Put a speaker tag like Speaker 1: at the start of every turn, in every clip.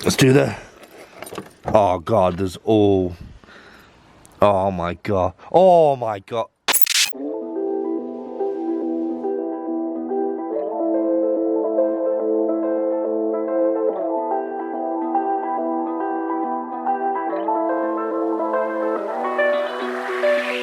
Speaker 1: Let's do that. Oh god, there's all. Oh my god. Oh my god.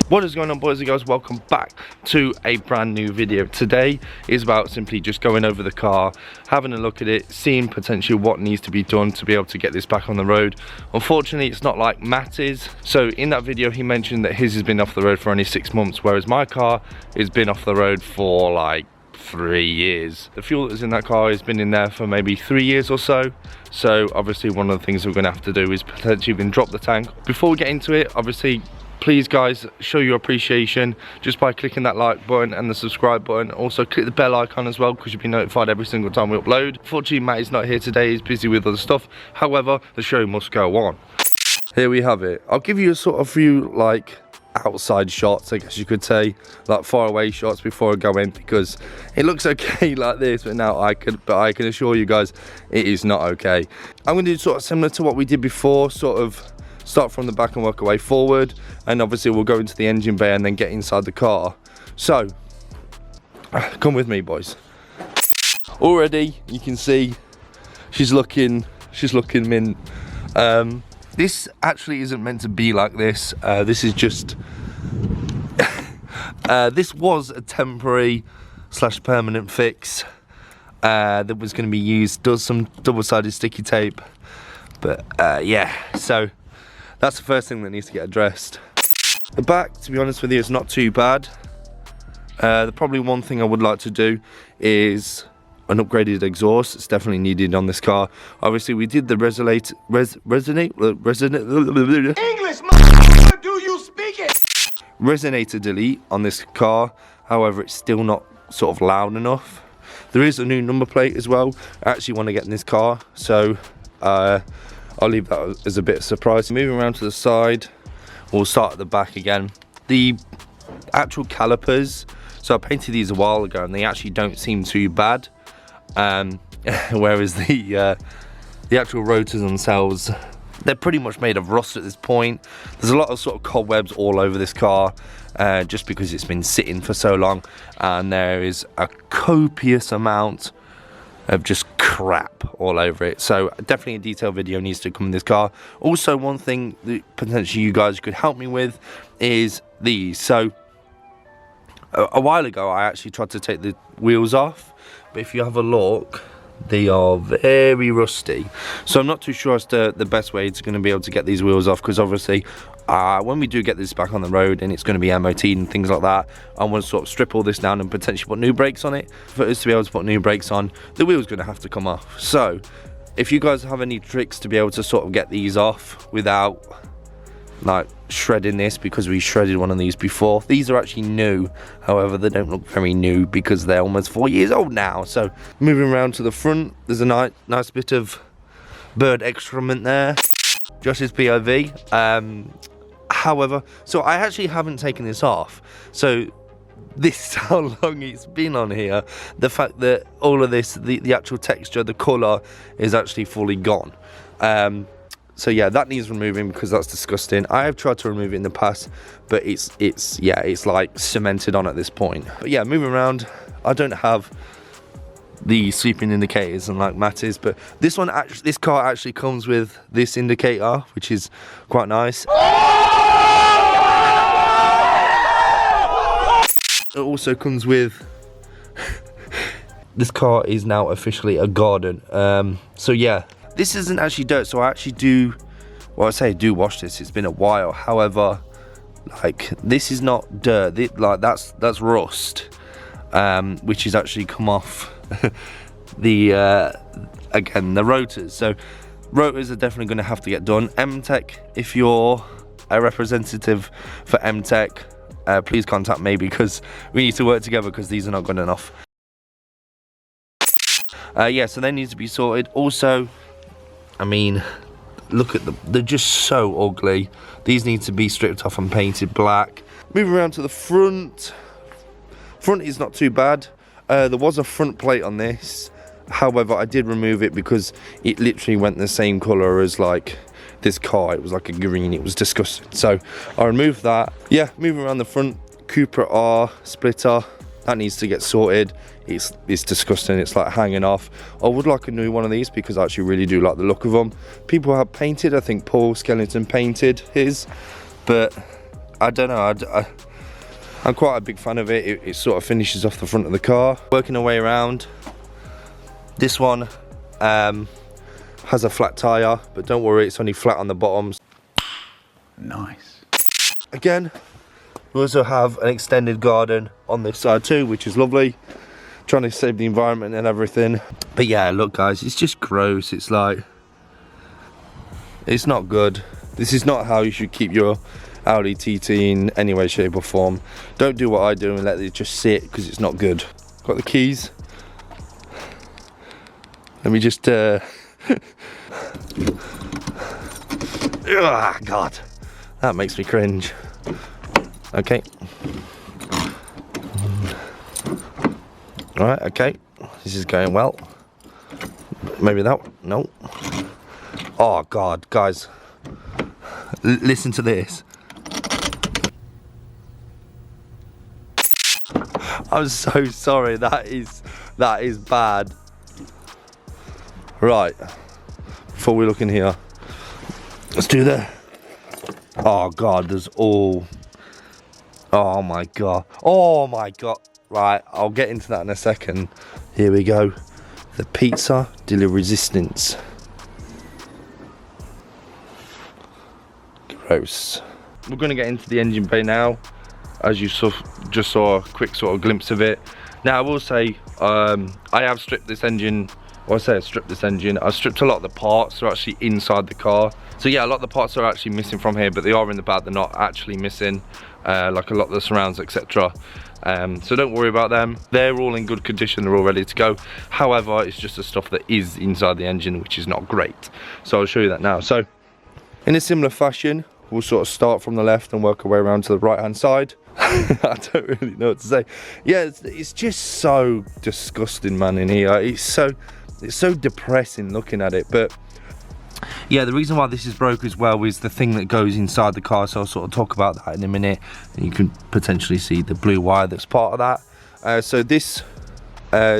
Speaker 1: What is going on, boys and girls? Welcome back to a brand new video. Today is about simply just going over the car, having a look at it, seeing potentially what needs to be done to be able to get this back on the road. Unfortunately, it's not like Matti's. So in that video, he mentioned that his has been off the road for only 6 months, whereas my car has been off the road for like 3 years. The fuel that's in that car has been in there for maybe 3 years or so. So obviously one of the things we're going to have to do is potentially even drop the tank. Before we get into it, obviously, please guys, show your appreciation just by clicking that like button and the subscribe button. Also click the bell icon as well, because you'll be notified every single time we upload. Unfortunately, Matt is not here today, he's busy with other stuff. However, the show must go on. Here we have it. I'll give you a sort of few like outside shots, I guess you could say, like far away shots before I go in, because it looks okay like this, but now I can assure you guys it is not okay. I'm going to do sort of similar to what we did before, sort of start from the back and work our way forward, and obviously we'll go into the engine bay and then get inside the car. So come with me, boys. Already you can see she's looking mint. This actually isn't meant to be like this. This is just this was a temporary / permanent fix that was going to be used. Does some double-sided sticky tape, but yeah, so that's the first thing that needs to get addressed. The back, to be honest with you, is not too bad. The probably one thing I would like to do is an upgraded exhaust. It's definitely needed on this car. Obviously, we did the resonate. English, do you speak it? Resonator delete on this car. However, it's still not sort of loud enough. There is a new number plate as well. I actually want to get in this car, so I'll leave that as a bit of a surprise. Moving around to the side, we'll start at the back again. The actual calipers, so I painted these a while ago and they actually don't seem too bad. Whereas the actual rotors themselves, they're pretty much made of rust at this point. There's a lot of sort of cobwebs all over this car, just because it's been sitting for so long, and there is a copious amount of just crap all over it. So definitely a detailed video needs to come in this car. Also, one thing that potentially you guys could help me with is these. So a while ago I actually tried to take the wheels off, but if you have a look, they are very rusty. So I'm not too sure as to the best way it's going to be able to get these wheels off, because obviously when we do get this back on the road and it's going to be MOT'd and things like that, I want to sort of strip all this down and potentially put new brakes on it. For us to be able to put new brakes on, the wheel's going to have to come off. So if you guys have any tricks to be able to sort of get these off without like shredding this, because we shredded one of these before. These are actually new, however they don't look very new because they're almost 4 years old now. So moving around to the front, there's a nice bit of bird excrement there. Josh's POV. However, so I actually haven't taken this off, so this is how long it's been on here. The fact that all of this, the actual texture, the colour is actually fully gone. So yeah, that needs removing because that's disgusting. I have tried to remove it in the past, but it's like cemented on at this point. But yeah, moving around, I don't have the sleeping indicators unlike Matti's, but this car actually comes with this indicator, which is quite nice. It also comes with this car is now officially a garden. So yeah, this isn't actually dirt, so I actually do, well, I say do wash this. It's been a while. However, like, this is not dirt. Like, that's rust, which has actually come off the again, the rotors. So rotors are definitely going to have to get done. MTech, if you're a representative for MTech, please contact me, because we need to work together, because these are not good enough. Yeah, so they need to be sorted. Also, I mean, look at them, they're just so ugly. These need to be stripped off and painted black. Moving around to the front is not too bad. There was a front plate on this, However, I did remove it because it literally went the same colour as like this car. It was like a green. It was disgusting. So I removed that. Yeah, moving around the front, Cupra R splitter, that needs to get sorted. It's disgusting. It's like hanging off. I would like a new one of these because I actually really do like the look of them. People have painted, I think Paul Skellington painted his, but I don't know. I'm quite a big fan of it. It sort of finishes off the front of the car. Working our way around, this one has a flat tyre, but don't worry, it's only flat on the bottoms.
Speaker 2: Nice.
Speaker 1: Again, we also have an extended garden on this side too, which is lovely. Trying to save the environment and everything. But yeah, look guys, it's just gross. It's like, it's not good. This is not how you should keep your Audi TT in any way, shape or form. Don't do what I do and let it just sit, because it's not good. Got the keys. Let me just oh God, that makes me cringe. Okay. Alright, okay. This is going well. Maybe that one. No. Oh God, guys. Listen to this. I'm so sorry. That is bad. Right. Before we look in here, let's do that. Oh God, there's all. Oh my God. Oh my God. Right, I'll get into that in a second. Here we go. The pizza de la resistance. Gross. We're going to get into the engine bay now. As you just saw a quick sort of glimpse of it. Now I will say, I have stripped this engine. Well, I say I stripped this engine. I've stripped a lot of the parts. They're actually inside the car. So yeah, a lot of the parts are actually missing from here, but they are in the back. They're not actually missing, like a lot of the surrounds, etc. So don't worry about them. They're all in good condition. They're all ready to go. However, it's just the stuff that is inside the engine, which is not great. So I'll show you that now. So in a similar fashion, we'll sort of start from the left and work our way around to the right hand side. I don't really know what to say. Yeah, it's just so disgusting, man, in here. It's so depressing looking at it. But yeah, the reason why this is broke as well is the thing that goes inside the car. So I'll sort of talk about that in a minute. And you can potentially see the blue wire that's part of that. So this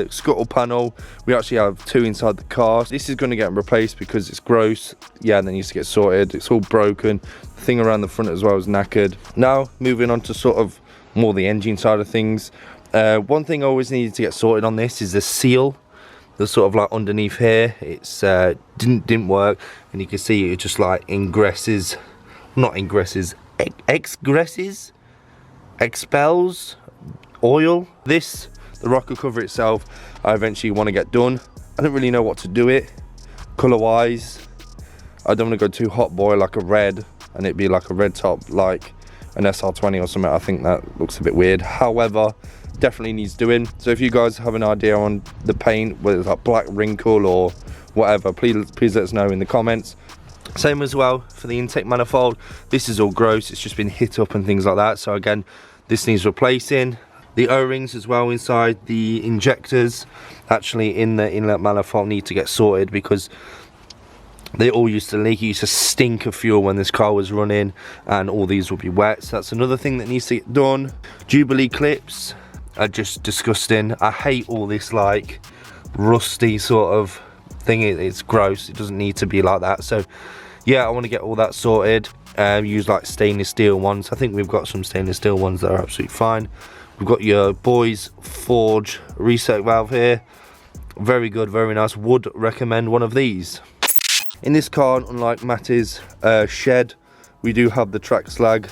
Speaker 1: scuttle panel, we actually have two inside the car. This is going to get replaced because it's gross. Yeah, and then needs to get sorted. It's all broken. The thing around the front as well is knackered. Now moving on to sort of more the engine side of things. One thing I always needed to get sorted on this is the seal. The sort of like underneath here, it's didn't work, and you can see it just like ingresses, not ingresses, excresses, expels oil. This, the rocker cover itself, I eventually want to get done. I don't really know what to do it color wise. I don't want to go too hot boy like a red and it be like a red top like an SR20 or something. I think that looks a bit weird. However, definitely needs doing. So if you guys have an idea on the paint, whether it's like black wrinkle or whatever, please let us know in the comments. Same as well for the intake manifold. This is all gross. It's just been hit up and things like that. So again, this needs replacing. The O-rings as well inside the injectors, actually in the inlet manifold, need to get sorted because they all used to leak. It used to stink of fuel when this car was running, and all these will be wet. So that's another thing that needs to get done. Jubilee clips are just disgusting. I hate all this like rusty sort of thing. It's gross. It doesn't need to be like that. So yeah, I want to get all that sorted. Use like stainless steel ones. I think we've got some stainless steel ones that are absolutely fine. We've got your Boys Forge reset valve here. Very good, very nice. Would recommend one of these. In this car, unlike Matti's shed, we do have the track slag,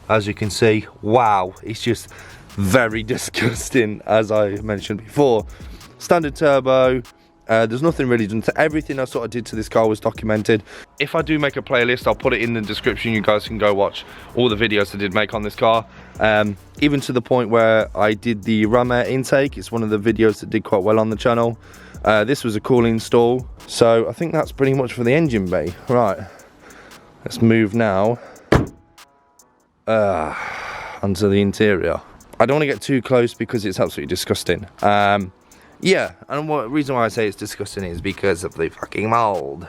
Speaker 1: as you can see. Wow, it's just very disgusting, as I mentioned before. Standard turbo. There's nothing really done to everything I sort of did to this car was documented. If I do make a playlist, I'll put it in the description. You guys can go watch all the videos I did make on this car. Even to the point where I did the ram air intake. It's one of the videos that did quite well on the channel. This was a cool install. So I think that's pretty much for the engine bay. Right, let's move now onto the interior. I don't want to get too close because it's absolutely disgusting. Yeah, and the reason why I say it's disgusting is because of the fucking mould.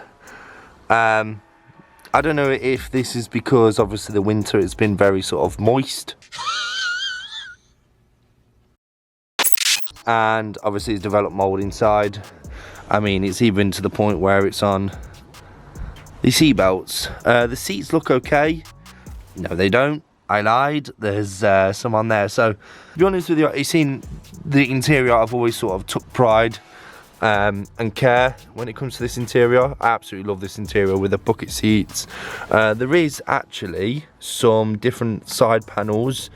Speaker 1: I don't know if this is because obviously the winter it's been very sort of moist. And obviously it's developed mould inside. I mean, it's even to the point where it's on the seat belts. The seats look okay. No, they don't. I lied. There's some on there. So, to be honest with you, you've seen the interior. I've always sort of took pride and care when it comes to this interior. I absolutely love this interior with the bucket seats. There is actually some different side panels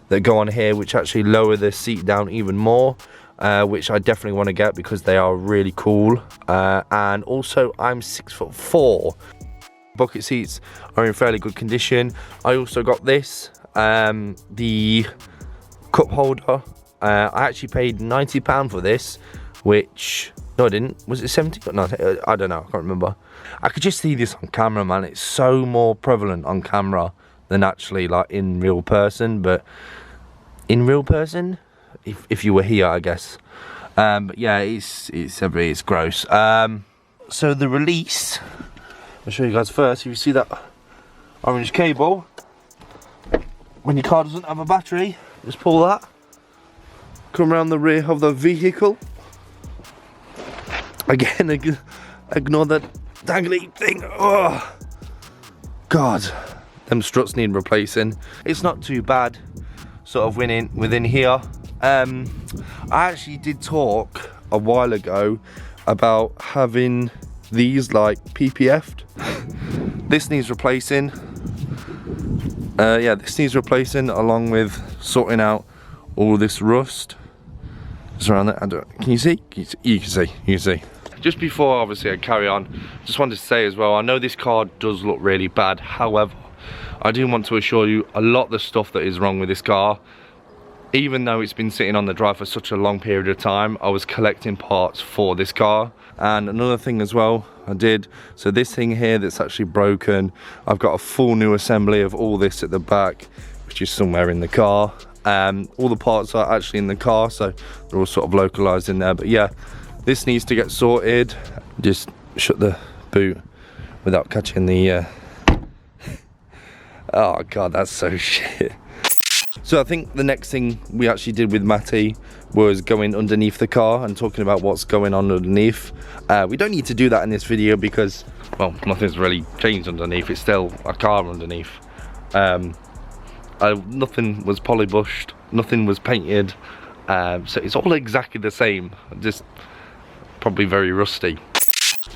Speaker 1: that go on here which actually lower the seat down even more, which I definitely want to get because they are really cool. And also I'm 6'4". Bucket seats are in fairly good condition. I also got this, the cup holder. I actually paid £90 for this, which, no I didn't, was it 70? No, I don't know, I can't remember. I could just see this on camera, man. It's so more prevalent on camera than actually like in real person, but in real person, if you were here, I guess. But yeah, it's gross. So the release, I'll show you guys first. If you see that orange cable, when your car doesn't have a battery, just pull that, come around the rear of the vehicle. Again, ignore that dangly thing. Oh God, them struts need replacing. It's not too bad, sort of within here. I actually did talk a while ago about having these like PPF'd. This needs replacing. Yeah, this needs replacing along with sorting out all this rust. Just around that. Can you see? You can see. Just before obviously I carry on, just wanted to say as well, I know this car does look really bad. However, I do want to assure you a lot of the stuff that is wrong with this car, even though it's been sitting on the drive for such a long period of time, I was collecting parts for this car. And another thing as well I did, so this thing here that's actually broken, I've got a full new assembly of all this at the back, which is somewhere in the car. All the parts are actually in the car, so they're all sort of localized in there. But yeah, this needs to get sorted. Just shut the boot without catching the oh God, that's so shit. So I think the next thing we actually did with Matti was going underneath the car and talking about what's going on underneath. We don't need to do that in this video because, well, nothing's really changed underneath. It's still a car underneath. Nothing was polybushed, nothing was painted. So it's all exactly the same, just probably very rusty.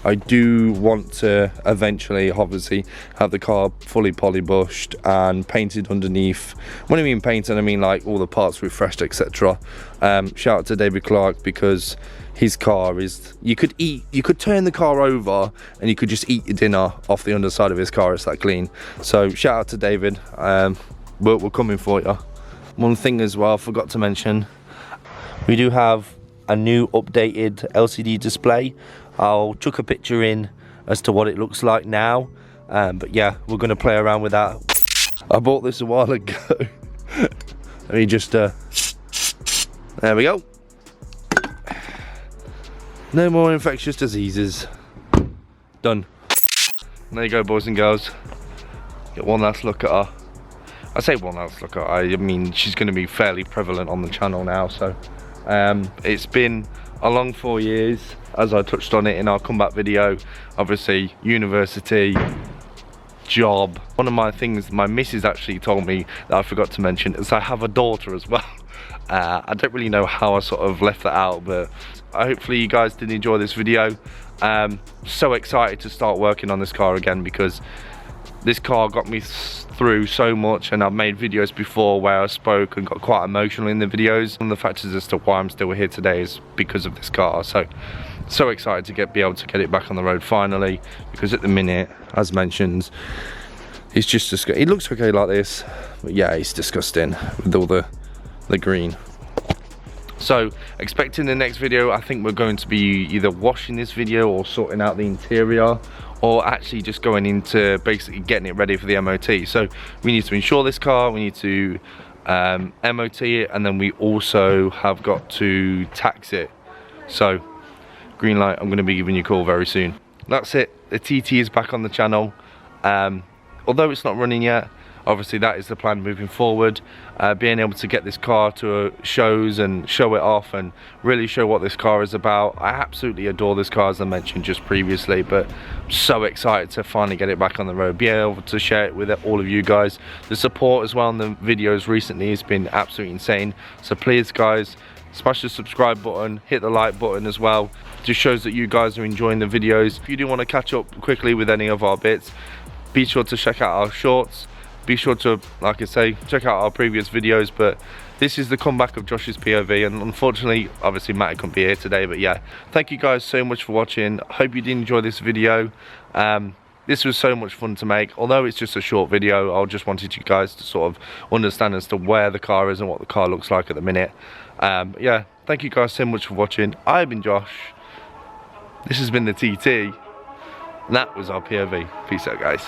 Speaker 1: I do want to eventually obviously have the car fully polybushed and painted underneath. When I mean painted, I mean like all the parts refreshed, etc. Shout out to David Clark, because his car is, you could turn the car over and you could just eat your dinner off the underside of his car. It's that clean. So shout out to David. We're coming for you. One thing as well I forgot to mention, we do have a new updated LCD display. I'll chuck a picture in as to what it looks like now, but yeah, we're going to play around with that. I bought this a while ago. Let me just there we go. No more infectious diseases. Done. There you go, boys and girls. Get one last look at her. I say one last look at her, I mean she's going to be fairly prevalent on the channel now. So it's been a long 4 years, as I touched on it in our comeback video. Obviously, university, job. One of my things my missus actually told me that I forgot to mention is I have a daughter as well. I don't really know how I sort of left that out, but hopefully you guys did enjoy this video. So excited to start working on this car again, because this car got me through so much, and I've made videos before where I spoke and got quite emotional in the videos. One of the factors as to why I'm still here today is because of this car. So excited to be able to get it back on the road finally, because at the minute, as mentioned, it's just disgusting. It looks okay like this, but yeah, it's disgusting with all the green. So expecting the next video, I think we're going to be either washing this video or sorting out the interior, or actually just going into basically getting it ready for the MOT. So we need to insure this car, we need to MOT it, and then we also have got to tax it. So green light, I'm going to be giving you a call very soon. That's it, the TT is back on the channel. Although it's not running yet, obviously that is the plan moving forward. Being able to get this car to shows and show it off and really show what this car is about. I absolutely adore this car, as I mentioned just previously, but I'm so excited to finally get it back on the road, be able to share it with all of you guys. The support as well on the videos recently has been absolutely insane, so please guys, smash the subscribe button, hit the like button as well. Just shows that you guys are enjoying the videos. If you do want to catch up quickly with any of our bits, be sure to check out our shorts. Be sure to, like I say, check out our previous videos. But this is the comeback of Josh's POV, and unfortunately, obviously Matti couldn't be here today. But yeah, thank you guys so much for watching. Hope you did enjoy this video. This was so much fun to make. Although it's just a short video, I just wanted you guys to sort of understand as to where the car is and what the car looks like at the minute. Yeah, thank you guys so much for watching. I've been Josh. This has been the TT. And that was our POV. Peace out, guys.